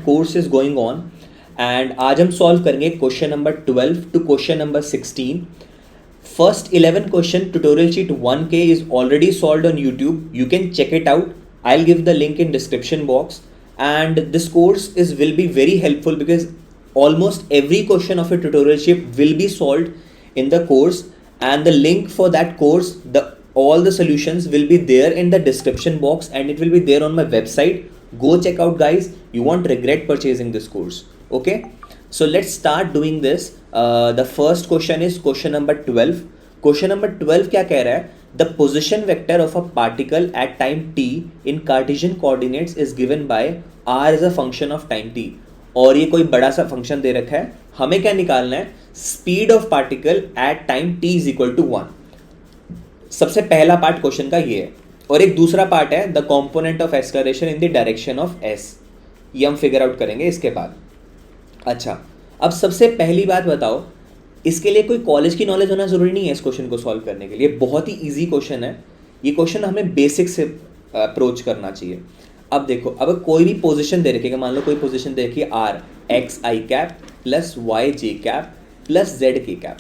Course is going on and आज हम solve करेंगे question number 12 to question number 16. First 11 question tutorial sheet 1K is already solved on YouTube. You can check it out. I'll give the link in description box. And this course will be very helpful because almost every question of a tutorial sheet will be solved in the course, and the link for that course, all the solutions will be there in the description box, and it will be there on my website. Go check out, guys. You won't regret purchasing this course. Okay, so let's start doing this. The first question is question number 12. Question number 12 क्या कह रहा है? The position vector of a particle at time t in Cartesian coordinates is given by r as a function of time t. और ये कोई बड़ा सा function दे रखा है, हमें क्या निकालना है? Speed of particle at time t is equal to 1. सबसे पहला पार्ट क्वेश्चन का ये है, और एक दूसरा पार्ट है the component of acceleration in the direction of s. ये हम फिगर आउट करेंगे इसके बाद. अच्छा, अब सबसे पहली बात बताओ, इसके लिए कोई कॉलेज की नॉलेज होना ज़रूरी नहीं है इस क्वेश्चन को सॉल्व करने के लिए. बहुत ही इजी क्वेश्चन है ये. क्वेश्चन हमें बेसिक से अप्रोच करना चाहिए. अब देखो, अब कोई भी पोजीशन दे रखी है, मान लो कोई पोजीशन दे रखी है r x i cap plus y j cap plus z k cap.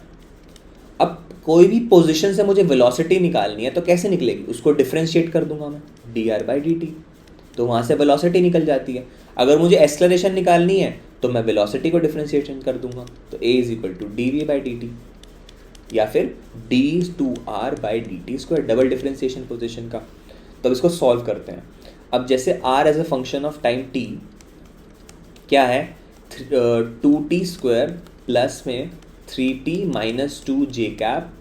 अब कोई भी पोजीशन से मुझे वेलोसिटी निकालनी है तो कैसे निकलेगी? उसको डिफ्रेंशिएट कर दूंगा मैं, D R by d t, तो वहाँ से वेलोसिटी निकल जाती है. अगर मुझे एक्सेलरेशन निकालनी है तो मैं वेलोसिटी को डिफरेंशिएशन कर दूंगा, तो a is equal to d v by d t या फिर d to r by d t square, double differentiation position का. तो इसको सॉल्व करते हैं. अब जैसे r as a function of time t क्या है? 2t स्क्वायर प्लस में 3t minus 2 j cap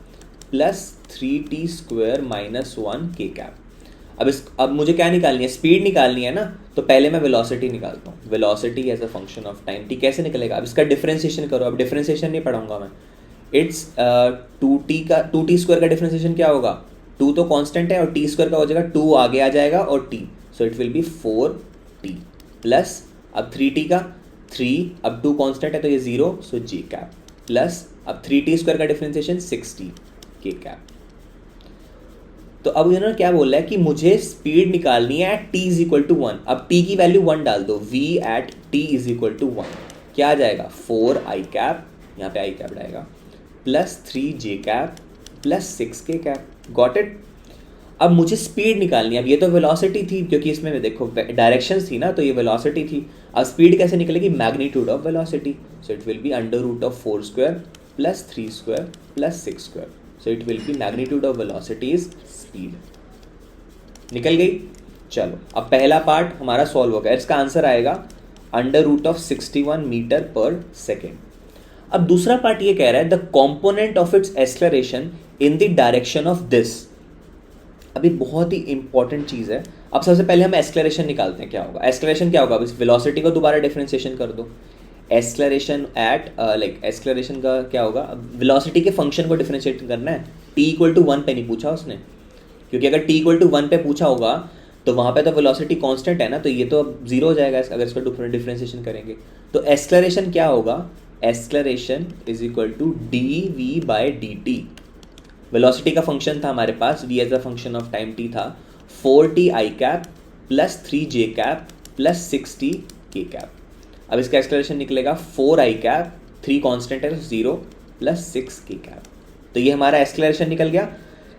plus 3t square minus 1 k cap. अब मुझे क्या निकालनी है? स्पीड निकालनी है ना, तो पहले मैं वेलोसिटी निकालता हूँ. Velocity as a function of time t कैसे निकलेगा? अब इसका डिफरेंशिएशन करो. अब डिफरेंशिएशन नहीं पढ़ाऊंगा मैं. इट्स 2t स्क्वायर का डिफरेंशिएशन क्या होगा? 2 तो कांस्टेंट है और t स्क्वायर का हो जाएगा 2 आगे आ जाएगा और t, so it will B 4t plus अब 3t का 3, अब 2 कांस्टेंट है तो ये 0, सो j कैप प्लस अब 3t स्क्वायर का डिफरेंशिएशन 6t के कैप. तो अब इन्होंने क्या बोला है कि मुझे स्पीड निकालनी है at t is equal to 1. अब t की वैल्यू 1 डाल दो, v at t is equal to 1 क्या आ जाएगा? 4 आई कैप, यहाँ पे आई कैप आएगा, plus 3 j cap plus 6 k cap. Got it? अब मुझे स्पीड निकालनी है. अब ये तो वेलोसिटी थी, क्योंकि इसमें देखो डायरेक्शंस थी ना, तो ये वेलोसिटी थी. अब स्पीड कैसे निकलेगी? Magnitude of velocity, so it will be under root of 4 square plus 3 square plus 6 square, so it will be magnitude of velocity is speed. निकल गई? चलो, अब पहला पार्ट हमारा सॉल्व हो गया. इसका आंसर आएगा अंडर रूट ऑफ 61 मीटर पर सेकेंड. अब दूसरा पार्ट ये कह रहा है the component of its acceleration in the direction of this. अभी बहुत ही इंपॉर्टेंट चीज़ है. अब सबसे पहले हम एक्सेलरेशन निकालते हैं. क्या होगा? एक्सेलरेशन क्या होगा? इस वेलोसिटी को दोबारा डिफरेंशिएशन कर दो. एक्सेलरेशन एट एक्सेलरेशन का क्या होगा? वेलोसिटी के फंक्शन को डिफरेंशिएट करना है. t इक्वल टू 1 पे नहीं पूछा उसने, क्योंकि अगर t इक्वल टू 1 पे पूछा होगा तो वहाँ पे तो वेलोसिटी कांस्टेंट है ना, तो ये तो अब 0 हो जाएगा अगर इसका डिफरेंशिएशन करेंगे. तो एक्सेलरेशन क्या होगा? Acceleration is equal to d v by d t. Velocity का फंक्शन था हमारे पास, v as a function of time t था, 4t i cap plus 3 j cap plus 6t k cap. अब इसका एक्सेलरेशन निकलेगा 4 आई कैप, 3 कांस्टेंट है तो 0 प्लस 6 के कैप. तो ये हमारा एक्सेलरेशन निकल गया.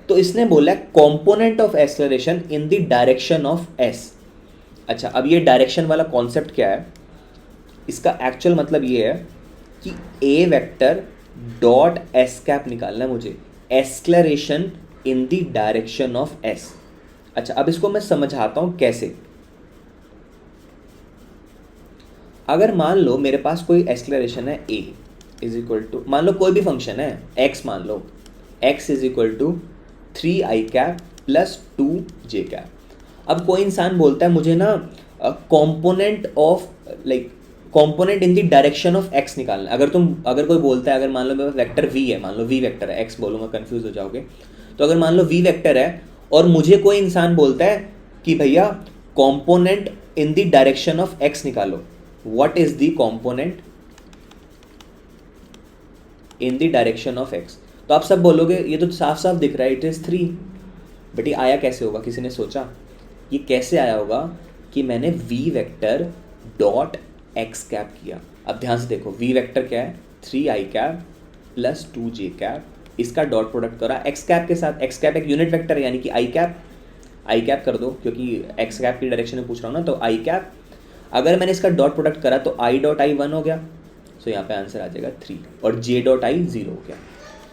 तो इसने बोला है component of acceleration in the direction of s. अच्छा, अब ये डायरेक्शन वाला कॉन्सेप्ट क्या है? इसका एक्चुअल मतलब ये है कि a vector dot s cap निकालना है मुझे, acceleration in the direction of s. अच्छा, अब इसको मैं समझाता हूं कैसे. अगर मान लो मेरे पास कोई एक्सेलरेशन है a इज इक्वल टू, मान लो कोई भी फंक्शन है x, मान लो x is equal to 3 i cap plus 2 j cap. अब कोई इंसान बोलता है मुझे ना component of component in the direction of x निकालना. अगर कोई बोलता है, अगर मान लो मेरे पास वेक्टर v है, मान लो v वेक्टर है, x बोलूँगा कंफ्यूज हो जाओगे. तो अगर मान लो v वेक्टर है और मुझे कोई इंसान बोलता है कि भैया component in the direction of x निकालो, what is the component in the direction of x? तो आप सब बोलोगे ये तो साफ साफ दिख रहा है, इट इज़ 3. बट ये आया कैसे होगा? किसी ने सोचा ये कैसे आया होगा कि मैंने v vector dot x cap किया। अब ध्यान से देखो, वी वेक्टर क्या है, 3i cap plus 2j cap, इसका डॉट प्रोडक्ट करा एक्स कैप के साथ। एक्स कैप एक यूनिट वेक्टर है यानी कि आई कैप कर दो, क्योंकि एक्स कैप की डायरेक्शन में पूछ रहा हूँ ना, तो आई कैप। अगर मैंने इसका डॉट प्रोडक्ट करा तो आई डॉट आई 1 हो गया, सो यहाँ पे आंसर आ जाएगा 3, और जे डॉट आई 0 हो गया।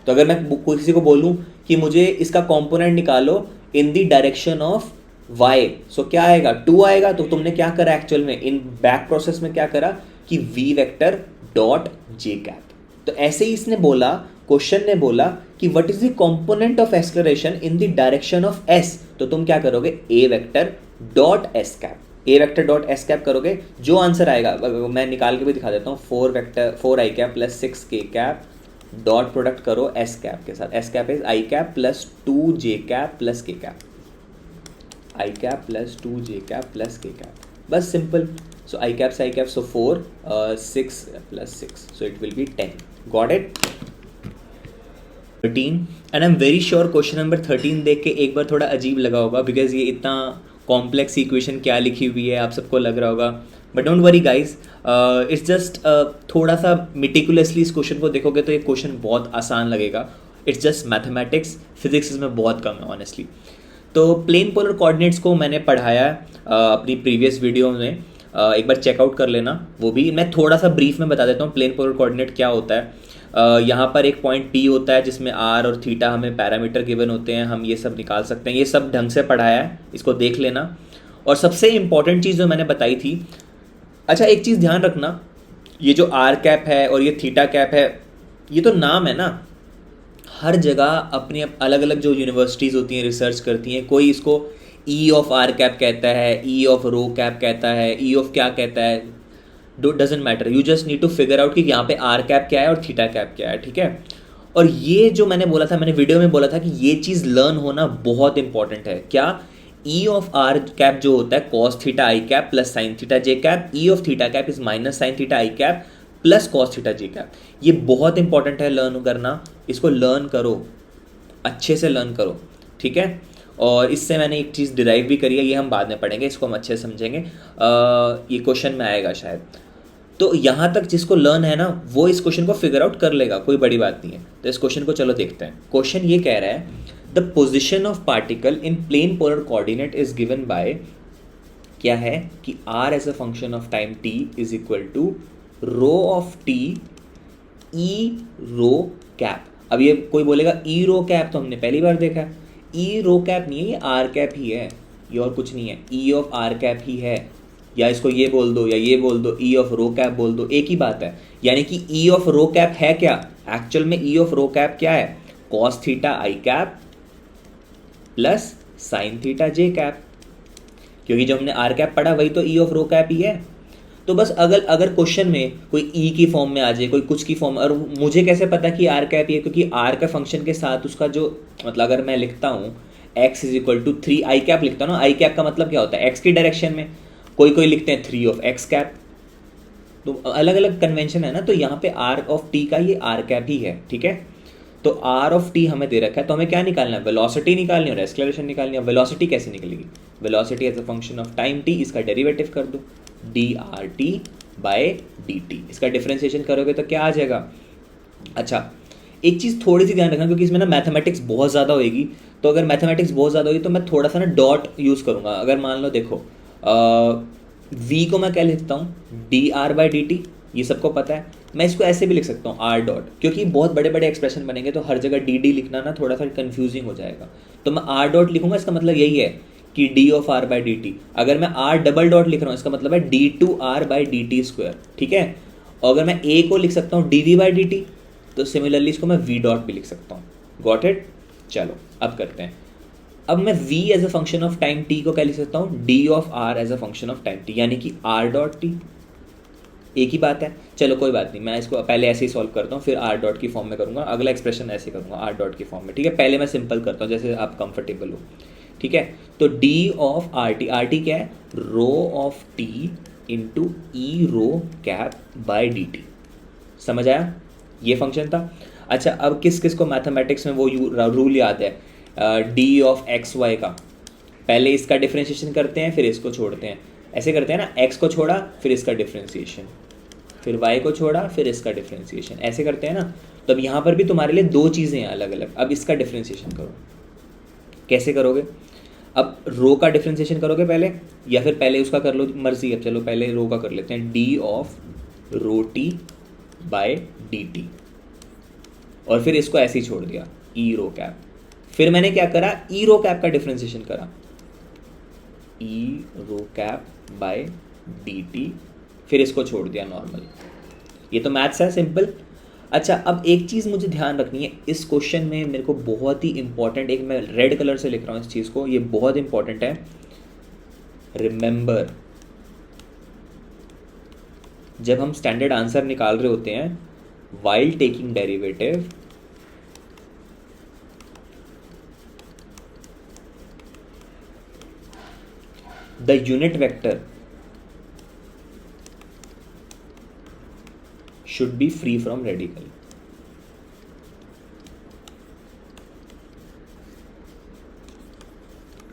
तो अगर मैं किसी को बोलूँ कि मुझे इसका कॉम्पोनेंट निकालो इन द डायरेक्शन ऑफ y, सो क्या आएगा, 2 आएगा। तो तुमने क्या करा एक्चुअल में, इन बैक प्रोसेस में क्या करा कि v vector dot J cap. तो ऐसे ही इसने बोला, क्वेश्चन ने बोला कि what is the component of acceleration in the direction of s, तो तुम क्या करोगे, a vector dot s cap, a vector dot s cap करोगे। जो आंसर आएगा मैं निकाल के भी दिखा देता हूँ, 4i cap plus 6k cap dot product करो s कैप के साथ। s cap is i cap plus 2j cap plus k cap, i cap plus 2j cap plus k cap, बस सिंपल। सो i कैप से i cap, so 4 6 plus 6, so it will B 10। Got it. 13, and I am very sure question number 13 देख के एक बार थोड़ा अजीब लगा होगा, because ये इतना कॉम्प्लेक्स इक्वेशन क्या लिखी हुई है आप सबको लग रहा होगा, but don't worry guys, it's just थोड़ा सा मिटिकुलसली इस क्वेश्चन को देखोगे तो ये क्वेश्चन बहुत आसान लगेगा। इट्स जस्ट मैथमेटिक्स, फिजिक्स इसमें बहुत कम है ऑनेस्टली। तो प्लेन पोलर कोऑर्डिनेट्स को मैंने पढ़ाया है अपनी प्रीवियस वीडियो में, एक बार चेकआउट कर लेना वो भी। मैं थोड़ा सा ब्रीफ में बता देता हूँ प्लेन पोलर कोऑर्डिनेट क्या होता है। यहाँ पर एक पॉइंट P होता है जिसमें R और थीटा हमें पैरामीटर गिवन होते हैं, हम ये सब निकाल सकते हैं, ये सब ढंग से पढ़ाया है, इसको देख लेना। और सबसे इंपॉर्टेंट चीज़ जो मैंने बताई थी, अच्छा एक चीज़ ध्यान रखना, ये जो R कैप है और ये थीटा कैप है, ये तो नाम है ना, हर जगह अपनी अलग अलग जो यूनिवर्सिटीज़ होती हैं रिसर्च करती हैं, कोई इसको E ऑफ R कैप कहता है, E ऑफ रो कैप कहता है, E ऑफ क्या कहता है, doesn't matter, you just need to figure out कि यहाँ पे आर कैप क्या है और थीटा कैप क्या है, ठीक है। और ये जो मैंने बोला था, मैंने वीडियो में बोला था कि ये चीज़ लर्न होना बहुत इंपॉर्टेंट है। क्या, ई ऑफ आर कैप जो होता है cos theta i cap plus sine theta j cap, e of theta cap is minus sine theta i cap plus cos theta j cap. ये बहुत इंपॉर्टेंट है लर्न करना, इसको लर्न करो, अच्छे से लर्न करो, ठीक है। और इससे मैंने एक चीज़ डिराइव भी करी है, ये हम बाद में पढ़ेंगे, इसको हम अच्छे से समझेंगे, ये क्वेश्चन में आएगा शायद। तो यहाँ तक जिसको लर्न है ना, वो इस क्वेश्चन को फिगर आउट कर लेगा, कोई बड़ी बात नहीं है। तो इस क्वेश्चन को चलो देखते हैं। क्वेश्चन ये कह रहा है, the position of particle in plane polar coordinate is given by, क्या है कि r as a function of time t is equal to rho of t e rho cap. अब ये कोई बोलेगा ई रो कैप, तो हमने पहली बार देखा है, ई रो कैप नहीं है, ये आर कैप ही है, ये और कुछ नहीं है, ई ऑफ आर कैप ही है, या इसको ये बोल दो या ये बोल दो, ई ऑफ रो कैप बोल दो, एक ही बात है। यानी कि ई ऑफ रो कैप है क्या, एक्चुअल में ई ऑफ रो कैप क्या है, cos theta i cap plus sine theta j cap, क्योंकि जो हमने आर कैप पढ़ा वही तो ई ऑफ रो कैप ही है। तो बस अगर क्वेश्चन में कोई ई की फॉर्म में आ जाए, कोई कुछ की फॉर्म, और मुझे कैसे पता कि आर कैप ही है, क्योंकि आर का फंक्शन के साथ उसका जो मतलब, अगर मैं लिखता हूँ x is equal to 3 i cap लिखता हूँ ना, आई कैप का मतलब क्या होता है, एक्स की डायरेक्शन में, कोई लिखते हैं 3 ऑफ एक्स कैप, तो अलग अलग कन्वेंशन है ना। तो यहाँ पे आर ऑफ टी का ये आर कैप ही है, ठीक है। तो आर ऑफ टी हमें दे रखा है, तो हमें क्या निकालना है, वेलोसिटी निकालनी है और एक्सेलरेशन निकालनी है। वेलोसिटी कैसे निकलेगी, velocity as a function of time t, इसका डेरिवेटिव कर दो d r t by d t, इसका डिफ्रेंसिएशन करोगे तो क्या आ जाएगा। अच्छा एक चीज़ थोड़ी सी ध्यान रखना, क्योंकि इसमें ना मैथमेटिक्स बहुत ज़्यादा होगी, तो अगर मैथमेटिक्स बहुत ज़्यादा होगी तो मैं थोड़ा सा ना डॉट यूज़ करूँगा। अगर मान लो देखो v को मैं क्या लिखता हूँ, D R by d T, ये सबको पता है। मैं इसको ऐसे भी लिख सकता हूँ आर डॉट, क्योंकि बहुत बड़े बड़े एक्सप्रेशन बनेंगे तो हर जगह डी डी लिखना ना थोड़ा सा कंफ्यूजिंग हो जाएगा, तो मैं आर डॉट लिखूंगा, इसका मतलब यही है कि d of r by d t. अगर मैं आर डबल डॉट लिख रहा हूँ, इसका मतलब है d two r by d t square, ठीक है। और अगर मैं ए को लिख सकता हूँ d v by d t, तो सिमिलरली इसको मैं वी डॉट भी लिख सकता हूँ। Got it. चलो अब करते हैं। अब मैं v as a function of time t को क्या लिख सकता हूँ, d of r as a function of time t, यानी कि r डॉट t, एक ही बात है। चलो कोई बात नहीं, मैं इसको पहले ऐसे ही सॉल्व करता हूँ, फिर r डॉट की फॉर्म में करूँगा, अगला एक्सप्रेशन ऐसे करूँगा r डॉट की फॉर्म में, ठीक है। पहले मैं सिंपल करता हूँ जैसे आप कंफर्टेबल हो, ठीक है। तो d ऑफ आर टी क्या है, rho of t into e rho cap by d t, समझ आया, ये फंक्शन था। अच्छा अब किस किस को मैथमेटिक्स में वो रूल याद है, डी ऑफ एक्स वाई का, पहले इसका डिफरेंशिएशन करते हैं फिर इसको छोड़ते हैं, ऐसे करते हैं ना, x को छोड़ा फिर इसका डिफ्रेंशिएशन, फिर y को छोड़ा फिर इसका डिफ्रेंशिएशन, ऐसे करते हैं ना। तो अब यहाँ पर भी तुम्हारे लिए दो चीज़ें हैं अलग अलग। अब इसका डिफ्रेंशिएशन करो, कैसे करोगे? अब रो का डिफ्रेंशिएशन करोगे पहले, या फिर पहले उसका कर लो, मर्जी है। चलो पहले रो का कर लेते हैं, d of rho t by d t, और फिर इसको ऐसे ही छोड़ दिया, ई रो कैप। फिर मैंने क्या करा, ई रो कैप का डिफ्रेंशिएशन करा, e rho cap by d t, फिर इसको छोड़ दिया नॉर्मल। ये तो मैथ्स है, सिंपल। अच्छा, अब एक चीज़ मुझे ध्यान रखनी है इस क्वेश्चन में, मेरे को बहुत ही इंपॉर्टेंट, एक मैं रेड कलर से लिख रहा हूँ इस चीज़ को, ये बहुत इंपॉर्टेंट है। रिमेंबर, जब हम स्टैंडर्ड आंसर निकाल रहे होते हैं, while taking derivative, the unit vector should be free from radical.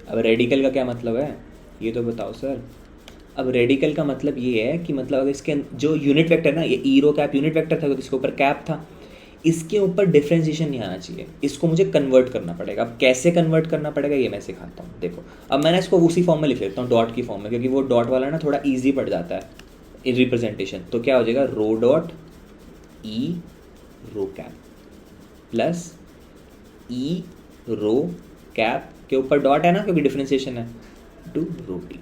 अब रेडिकल का क्या मतलब है ये तो बताओ सर। अब रेडिकल का मतलब ये है कि मतलब अगर इसके जो यूनिट वेक्टर ना, ये ई रो कैप यूनिट वेक्टर था, तो इसके ऊपर कैप था, इसके ऊपर डिफरेंशिएशन नहीं आना चाहिए, इसको मुझे कन्वर्ट करना पड़ेगा। अब कैसे कन्वर्ट करना पड़ेगा ये मैं सिखाता हूँ। देखो, अब मैंने इसको उसी फॉर्म में लिख लेता हूँ, डॉट की फॉर्म में, क्योंकि वो डॉट वाला ना थोड़ा ईजी पड़ जाता है रिप्रेजेंटेशन। तो क्या हो जाएगा, rho dot e rho cap plus e rho cap के ऊपर डॉट है ना, क्योंकि डिफरेंशिएशन है, टू रो टी।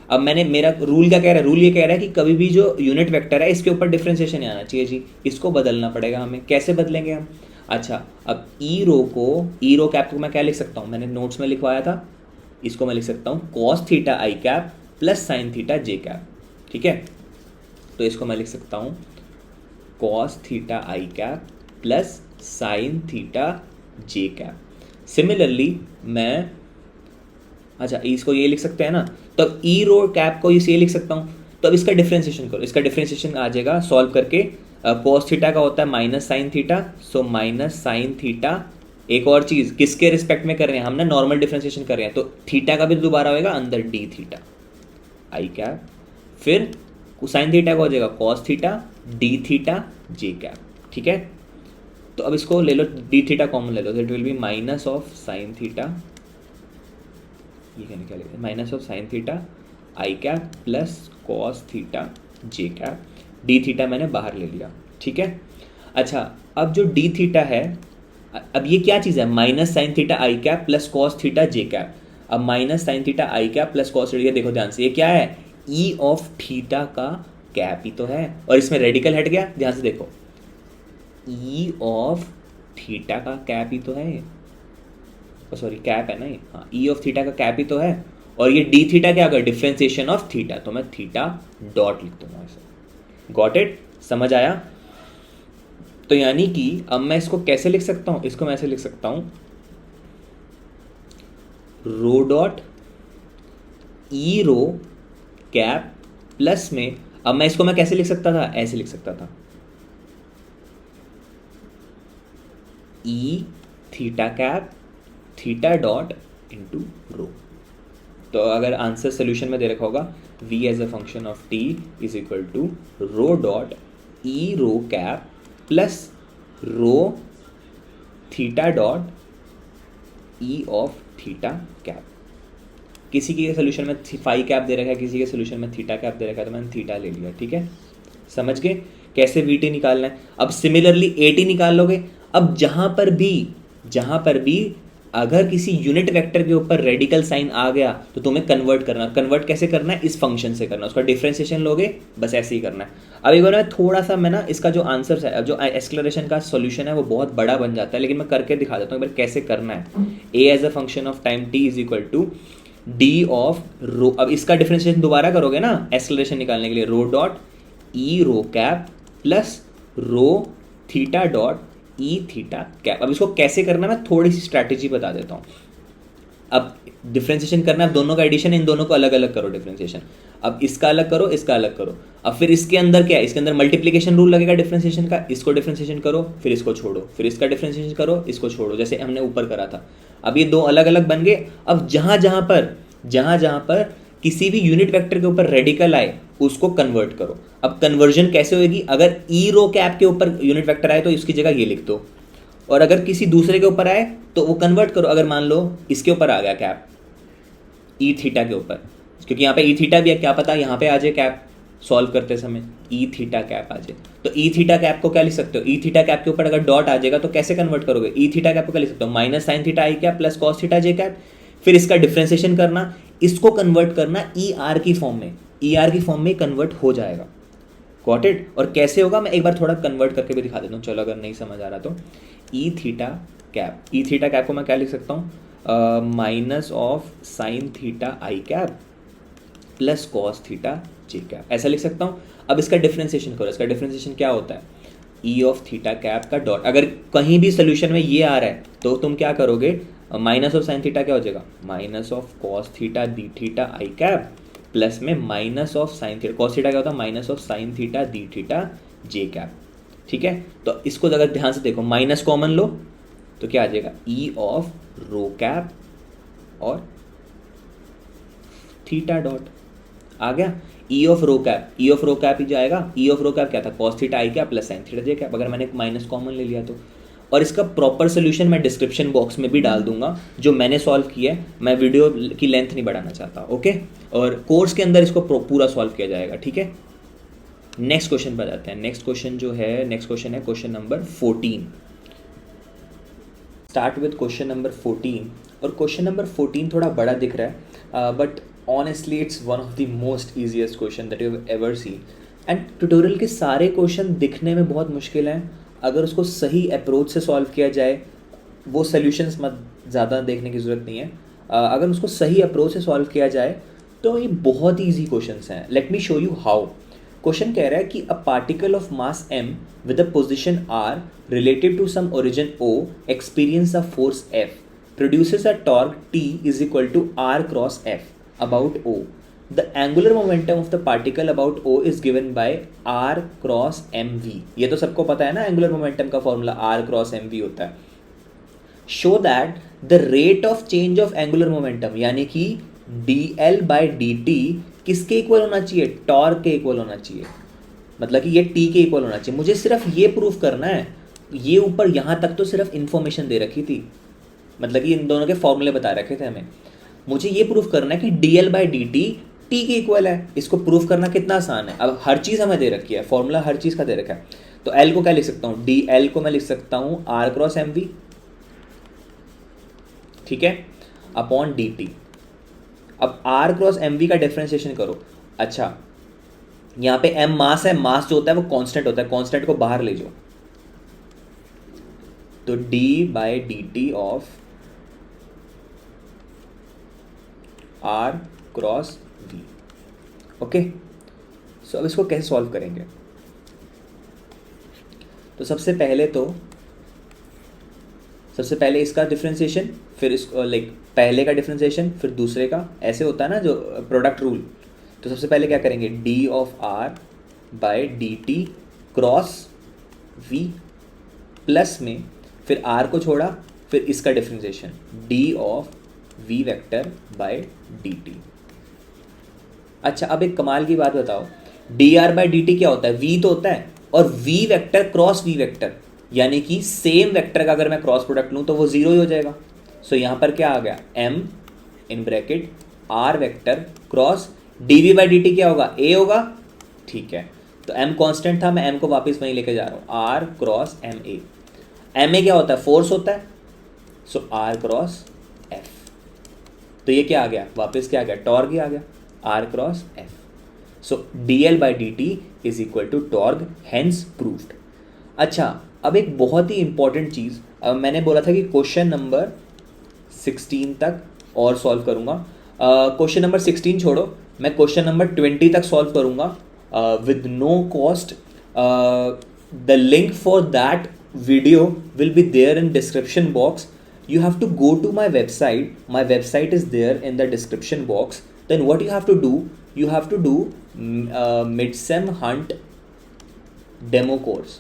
अब मैंने, मेरा रूल क्या कह रहा है, रूल ये कह रहा है कि कभी भी जो यूनिट वेक्टर है इसके ऊपर डिफरेंशिएशन नहीं आना चाहिए जी, इसको बदलना पड़ेगा हमें। कैसे बदलेंगे हम? अच्छा, अब ई रो को, ई रो कैप को मैं क्या लिख सकता हूँ, मैंने नोट्स में लिखवाया था, इसको मैं लिख सकता हूँ cos theta i cap plus sine theta j cap. ठीक है, तो इसको मैं लिख सकता हूँ cos theta i cap plus sine theta j cap. Similarly मैं, अच्छा इसको ये लिख सकते हैं ना, तो अब ई रो कैप को इसे ये लिख सकता हूँ। तो अब इसका डिफरेंशिएशन करो, इसका डिफरेंशिएशन आ जाएगा सॉल्व करके, कॉस थीटा का होता है minus sine theta, so minus sine theta. एक और चीज़, किसके रिस्पेक्ट में कर रहे हैं हम ना, नॉर्मल डिफरेंशिएशन कर रहे हैं, तो थीटा का भी दोबारा होएगा अंदर डी थीटा आई कैप, फिर साइन थीटा का हो जाएगा cos theta d theta j cap. ठीक है, तो अब इसको ले लो, डी थीटा कॉमन ले लो, तो it will B minus of sine theta, ये क्या लिखा, minus of sine theta i cap plus cos theta j cap. D theta मैंने बाहर ले लिया। ठीक है, अच्छा अब जो डी थीटा है, अब ये क्या चीज़ है, minus sine theta i cap plus cos theta j cap. अब minus sine theta i cap plus cos theta, देखो ध्यान से, ये क्या है, ई ऑफ थीटा का कैप ही तो है, और इसमें रेडिकल हट गया, ध्यान से देखो, ई ऑफ थीटा का कैप ही तो है, सॉरी कैप है ना ये, हाँ ई ऑफ थीटा का कैप ही तो है, और ये डी थीटा क्या होगा, डिफरेंशिएशन ऑफ थीटा, तो मैं थीटा डॉट लिख दूंगा ऐसे। गॉट इट, समझ आया? तो यानी कि अब मैं इसको कैसे लिख सकता हूं, इसको मैं ऐसे लिख सकता हूं, rho dot e rho cap plus में, अब मैं इसको मैं कैसे लिख सकता था, ऐसे लिख सकता था, e theta cap theta dot into rho. तो अगर आंसर सोल्यूशन में दे रखा होगा, v as a function of t is equal to rho dot e rho cap plus rho theta dot e of theta cap. किसी के solution में phi cap दे रखा है, किसी के सोल्यूशन में थीटा कैप दे रखा है, तो मैंने थीटा ले लिया। ठीक है, समझ गए कैसे वीटी निकालना है? अब सिमिलरली एटी निकाल लोगे। अब जहां पर भी अगर किसी यूनिट वेक्टर के ऊपर रेडिकल साइन आ गया तो तुम्हें कन्वर्ट कैसे करना है, इस फंक्शन से करना है, उसका डिफरेंशिएशन लोगे, बस ऐसे ही करना है। अब एक बार थोड़ा सा मैं ना इसका जो आंसर है, जो एक्सक्लरेशन का सॉल्यूशन है वो बहुत बड़ा बन जाता है, लेकिन मैं करके दिखा देता हूँ एक बार कैसे करना है। A as a function of time t is equal to d of rho, अब इसका डिफरेंशिएशन दोबारा करोगे ना एक्सक्लरेशन निकालने के लिए, rho dot e rho cap plus rho theta dot e theta cap. अब इसको कैसे करना मैं थोड़ी सी स्ट्रैटेजी बता देता हूँ। अब डिफरेंशिएशन करना है, दोनों का एडिशन, इन दोनों को अलग अलग करो डिफरेंशिएशन। अब इसका अलग करो, इसका अलग करो। अब फिर इसके अंदर क्या है, इसके अंदर मल्टीप्लिकेशन रूल लगेगा डिफरेंशिएशन का, इसको डिफरेंशिएशन करो, फिर इसको छोड़ो, फिर इसका डिफरेंशिएशन करो, इसको छोड़ो, जैसे हमने ऊपर करा था। अब ये दो अलग अलग बन गए। अब जहाँ जहाँ पर किसी भी यूनिट वेक्टर के ऊपर रेडिकल आए उसको कन्वर्ट करो। अब कन्वर्जन कैसे होगी, अगर ई रो कैप के ऊपर यूनिट वेक्टर आए तो इसकी जगह ये लिख दो, और अगर किसी दूसरे के ऊपर आए तो वो कन्वर्ट करो। अगर मान लो इसके ऊपर आ गया कैप ई थीटा के ऊपर, क्योंकि यहाँ पे ई थीटा भी है, क्या पता यहाँ पे आ जाए कैप सॉल्व करते समय ई थीटा कैप आ जाए, तो ई थीटा कैप को क्या लिख सकते हो, ई थीटा कैप के ऊपर अगर डॉट आ जाएगा तो कैसे कन्वर्ट करोगे, ई थीटा कैप को क्या लिख सकते हो, minus sine theta i cap plus cos theta j cap, फिर इसका डिफ्रेंसिएशन करना, इसको कन्वर्ट करना ई आर की फॉर्म में, ई आर की फॉर्म में कन्वर्ट हो जाएगा। Got it. और कैसे होगा मैं एक बार थोड़ा कन्वर्ट करके भी दिखा देता हूँ, चलो अगर नहीं समझ आ रहा तो ई थीटा कैप, ई थीटा कैप को मैं क्या लिख सकता हूँ, minus of sine theta i cap plus cos theta j cap, ऐसा लिख सकता हूँ। अब इसका डिफ्रेंसिएशन करो, इसका डिफ्रेंसिएशन क्या होता है, ई ऑफ थीटा कैप का डॉट, अगर कहीं भी सोल्यूशन में ये आ रहा है तो तुम क्या करोगे, माइनस ऑफ साइन थीटा क्या हो जाएगा, minus of cos theta d theta i cap plus में minus of sine theta, cos theta क्या होता है, minus of sine theta d theta j cap. ठीक है, तो इसको अगर ध्यान से देखो, माइनस कॉमन लो तो क्या आ जाएगा, ई ऑफ रो कैप और थीटा डॉट आ गया, e of rho cap, e of rho cap ही जाएगा, ई ऑफ रो कैप क्या था, cos theta i cap plus sine theta j cap, अगर मैंने माइनस कॉमन ले लिया तो। और इसका प्रॉपर सोल्यूशन मैं डिस्क्रिप्शन बॉक्स में भी डाल दूंगा, जो मैंने सॉल्व किया है, मैं वीडियो की लेंथ नहीं बढ़ाना चाहता, ओके। और कोर्स के अंदर इसको पूरा सॉल्व किया जाएगा, ठीक है। नेक्स्ट क्वेश्चन पर जाते हैं। नेक्स्ट क्वेश्चन जो है, नेक्स्ट क्वेश्चन है question number 14। Start with question number 14, और क्वेश्चन नंबर 14 थोड़ा बड़ा दिख रहा है, but honestly it's one of the most easiest question that you have ever seen. And tutorial के सारे क्वेश्चन दिखने में बहुत मुश्किल हैं, अगर उसको सही अप्रोच से सॉल्व किया जाए, वो सॉल्यूशंस मत ज़्यादा देखने की ज़रूरत नहीं है, अगर उसको सही अप्रोच से सॉल्व किया जाए तो ये बहुत ही ईजी क्वेश्चंस हैं। Let me show you how. Question कह रहा है कि a particle of mass m with a position r related to some origin o experience a force F produces a torque T is equal to r cross F about O. The angular momentum of the particle about O is given by r cross mv. ये तो सबको पता है ना, angular momentum का formula r cross mv होता है। Show that the rate of change of angular momentum यानी कि dl by dt किसके इक्वल होना चाहिए, टॉर्क के इक्वल होना चाहिए, मतलब कि ये t के इक्वल होना चाहिए। मुझे सिर्फ ये प्रूफ करना है, ये ऊपर यहाँ तक तो सिर्फ इन्फॉर्मेशन दे रखी थी, मतलब कि इन दोनों के फॉर्मूले बता रखे थे हमें। मुझे ये प्रूफ करना है कि dl by dt t के इक्वल है। इसको प्रूफ करना कितना आसान है। अब हर चीज़ हमें दे रखी है, फॉर्मूला हर चीज़ का दे रखा है, तो l को क्या लिख सकता हूँ, dl को मैं लिख सकता हूँ r क्रॉस mv, ठीक है, अपॉन dt। अब r क्रॉस mv का डिफरेंशिएशन करो। अच्छा, यहाँ पे m मास है, मास जो होता है वो कांस्टेंट होता है, कांस्टेंट को बाहर ले जाओ, तो d by dt of r cross v, okay. So अब इसको कैसे सॉल्व करेंगे, तो सबसे पहले इसका डिफरेंशिएशन, फिर इसको लाइक पहले का डिफरेंशिएशन, फिर दूसरे का, ऐसे होता है ना जो प्रोडक्ट रूल। तो सबसे पहले क्या करेंगे, d of r by dt cross v plus में, फिर r को छोड़ा, फिर इसका differentiation d of v vector by dt। अच्छा, अब एक कमाल की बात बताओ, dr बाय dt क्या होता है, v तो होता है, और v vector cross v vector, यानी कि सेम वेक्टर का अगर मैं क्रॉस प्रोडक्ट लूँ तो वो जीरो ही हो जाएगा। सो यहाँ पर क्या आ गया, m in bracket r vector cross dv by dt क्या होगा, a होगा, ठीक है। तो m कांस्टेंट था, मैं m को वापस वहीं लेके जा रहा हूँ, r क्रॉस ma क्या होता है, फोर्स होता है, सो r क्रॉस f। तो ये क्या आ गया, वापस क्या आ गया, टॉर्क ही आ गया, r cross f। So dl by dt is equal to torque, hence proved. अच्छा, अब एक बहुत ही इंपॉर्टेंट चीज़, अब मैंने बोला था कि क्वेश्चन नंबर 16 तक और सॉल्व करूँगा, क्वेश्चन नंबर 16 छोड़ो, मैं क्वेश्चन नंबर 20 तक सॉल्व करूँगा with no cost. The link for that video will be there in description box. You have to go to my website. My website is there in the description box. Then what you have to do? You have to do Midsem Hunt demo course.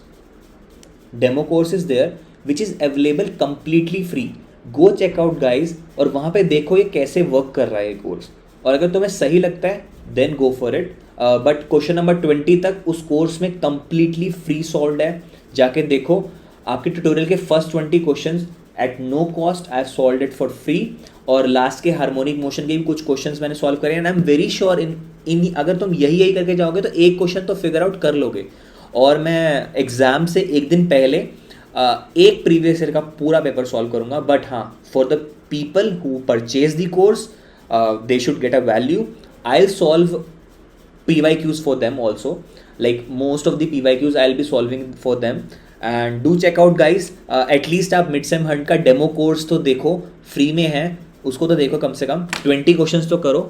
Demo course is there, which is available completely free. Go check out guys, और वहाँ पे देखो ये कैसे work कर रहा है ये कोर्स, और अगर तुम्हें सही लगता है then go for it. But question number 20 तक उस कोर्स में कंप्लीटली फ्री सॉल्व्ड है, जाके देखो. आपके ट्यूटोरियल के first 20 questions at no cost I have solved it for free. और लास्ट के हार्मोनिक मोशन के भी कुछ क्वेश्चंस मैंने सॉल्व करे and I am very sure इन अगर तुम यही करके जाओगे तो एक क्वेश्चन तो फिगर आउट कर लोगे. और मैं एग्जाम से एक दिन पहले एक प्रीवियस ईयर का पूरा पेपर सॉल्व करूंगा. बट हाँ, for the people who purchase the course they should get a value. I'll solve PYQs for them also. Like most of the PYQs I'll be solving for them. And do check out guys. At least आप midsem Hunt का demo course तो देखो, free में है, उसको तो देखो. कम से कम 20 क्वेश्चंस तो करो.